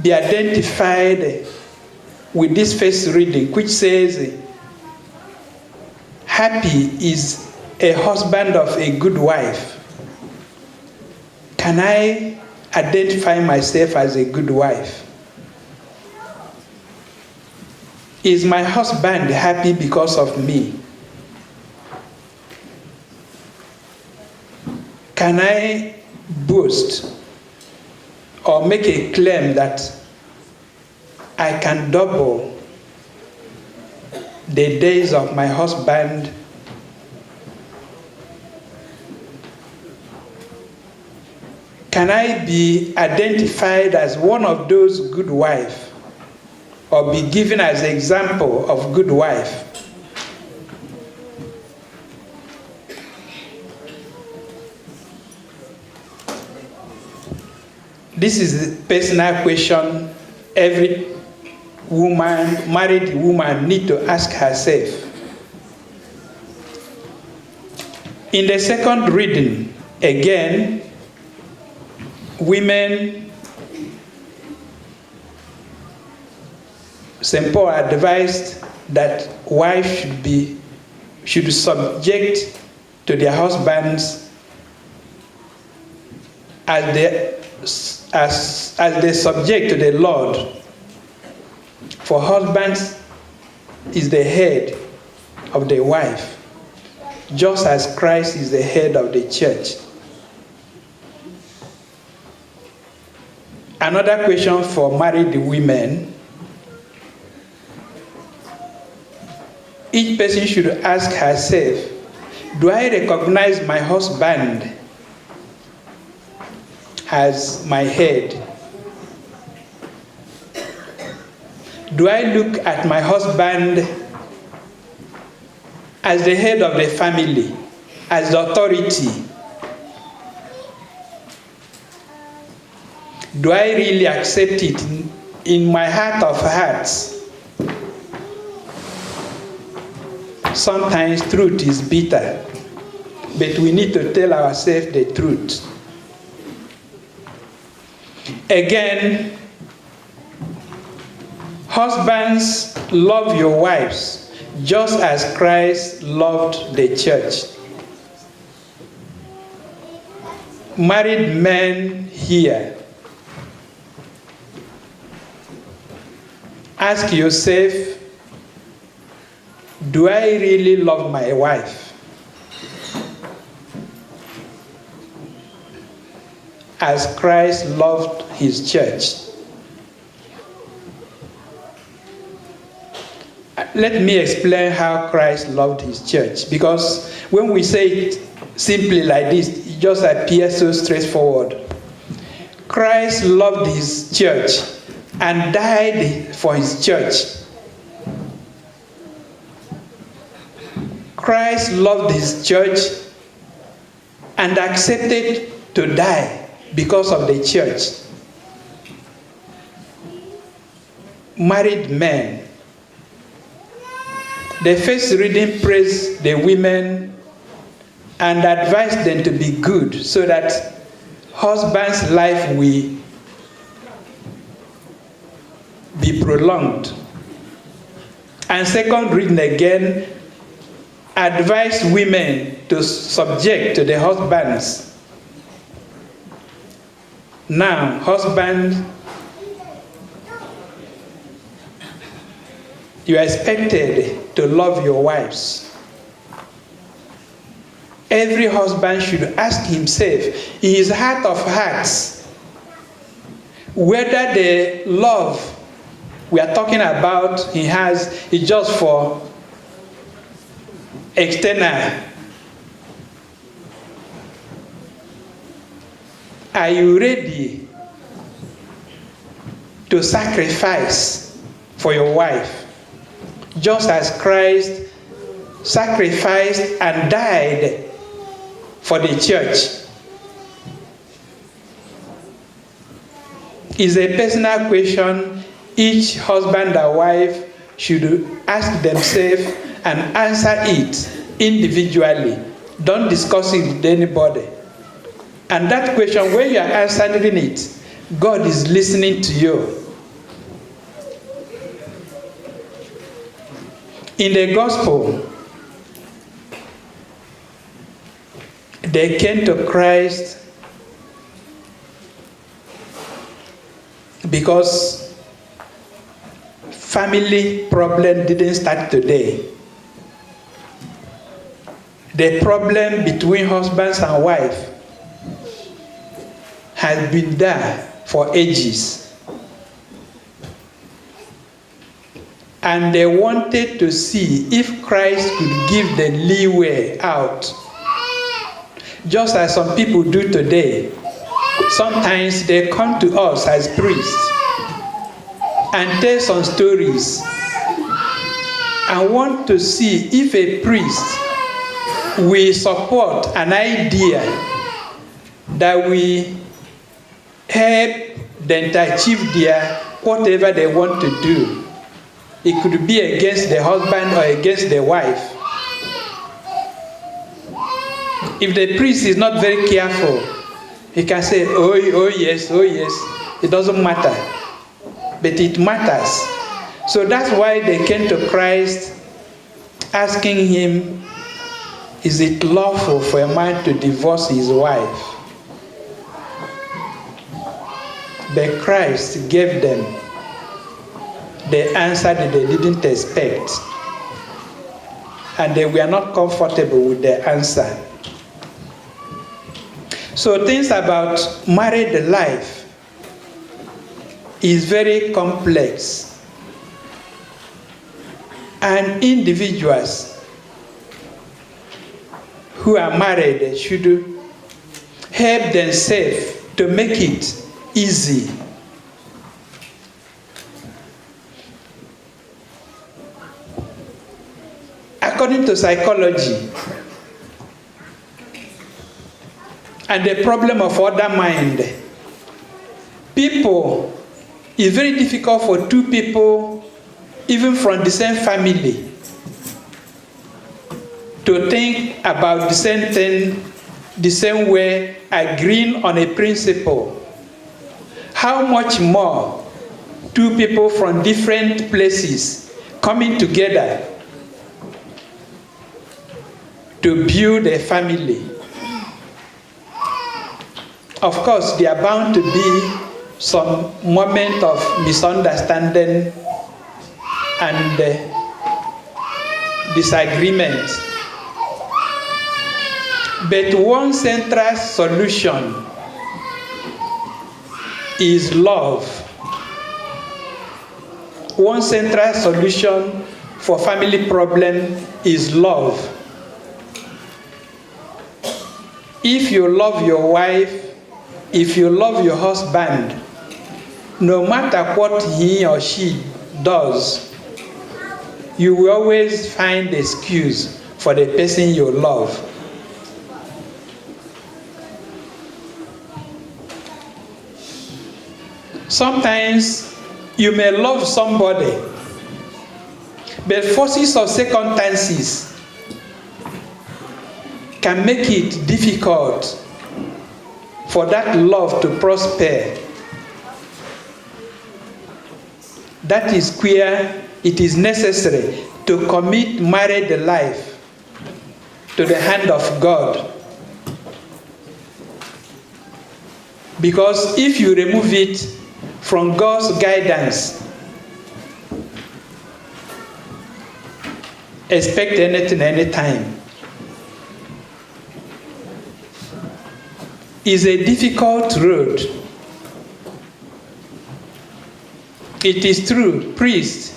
be identified with this first reading, which says, happy is a husband of a good wife. Can I identify myself as a good wife? Is my husband happy because of me? Can I boast or make a claim that I can double the days of my husband? Can I be identified as one of those good wives, or be given as an example of good wife? This is a personal question every woman, married woman, need to ask herself. In the second reading, again, women, St. Paul advised that wives should subject to their husbands as they subject to the Lord. For husbands is the head of the wife, just as Christ is the head of the church. Another question for married women. Each person should ask herself, do I recognize my husband as my head? Do I look at my husband as the head of the family, as the authority? Do I really accept it in my heart of hearts? Sometimes truth is bitter, but we need to tell ourselves the truth. Again, husbands, love your wives just as Christ loved the church. Married men here, ask yourself, do I really love my wife as Christ loved his church? Let me explain how Christ loved his church, because when we say it simply like this, it just appears so straightforward. Christ loved his church and died for his church. Christ loved his church and accepted to die because of the church. Married men, the first reading praised the women and advised them to be good so that husband's life will be prolonged. And second reading again advised women to subject to the husbands. Now, husbands, you are expected to love your wives. Every husband should ask himself, in his heart of hearts, whether the love we are talking about he has is just for external. Are you ready to sacrifice for your wife, just as Christ sacrificed and died for the church? It's a personal question each husband and wife should ask themselves and answer it individually. Don't discuss it with anybody. And that question, when you are answering it, God is listening to you. In the gospel, they came to Christ because family problem didn't start today. The problem between husbands and wife has been there for ages. And they wanted to see if Christ could give the leeway out. Just as some people do today. Sometimes they come to us as priests and tell some stories and want to see if a priest will support an idea that will help them to achieve their whatever they want to do. It could be against the husband or against the wife. If the priest is not very careful, he can say, oh yes, it doesn't matter. But it matters. So that's why they came to Christ asking him, is it lawful for a man to divorce his wife? But Christ gave them the answer that they didn't expect. And they were not comfortable with the answer. So things about married life is very complex. And individuals who are married should help themselves to make it easy. According to psychology, and the problem of order mind, it's very difficult for two people, even from the same family, to think about the same thing, the same way, agreeing on a principle. How much more two people from different places coming together to build a family? Of course, there are bound to be some moment of misunderstanding and disagreement. But one central solution is love. One central solution for family problem is love. If you love your wife, if you love your husband, no matter what he or she does, you will always find an excuse for the person you love. Sometimes you may love somebody, but forces or circumstances can make it difficult for that love to prosper. That is where it is necessary to commit married life to the hand of God. Because if you remove it from God's guidance, expect anything anytime. Is a difficult road. It is true, priests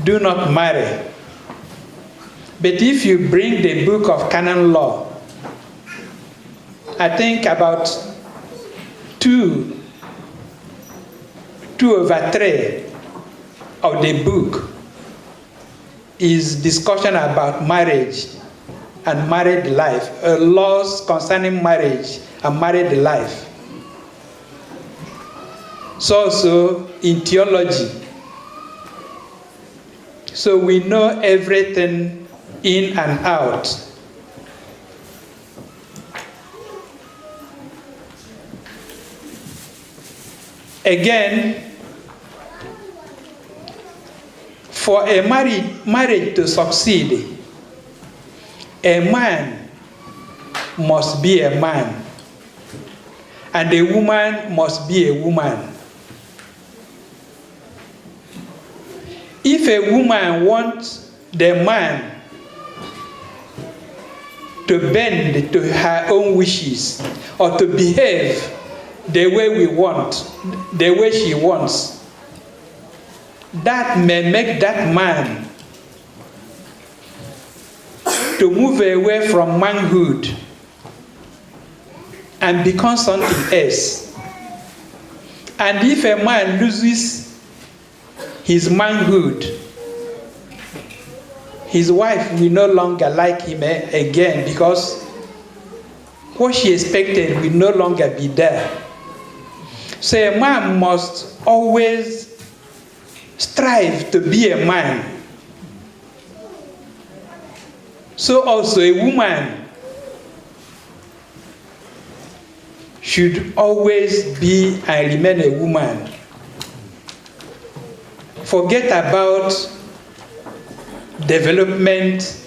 do not marry. But if you bring the book of canon law, I think about 2/3 of the book is discussion about marriage and married life, laws concerning marriage and married life. So in theology. So we know everything in and out. Again, For a marriage to succeed, a man must be a man, and a woman must be a woman. If a woman wants the man to bend to her own wishes or to behave the way we want, the way she wants, that may make that man to move away from manhood and become something else. And if a man loses his manhood, his wife will no longer like him again, because what she expected will no longer be there. So a man must always strive to be a man. So also a woman should always be and remain a woman. Forget about development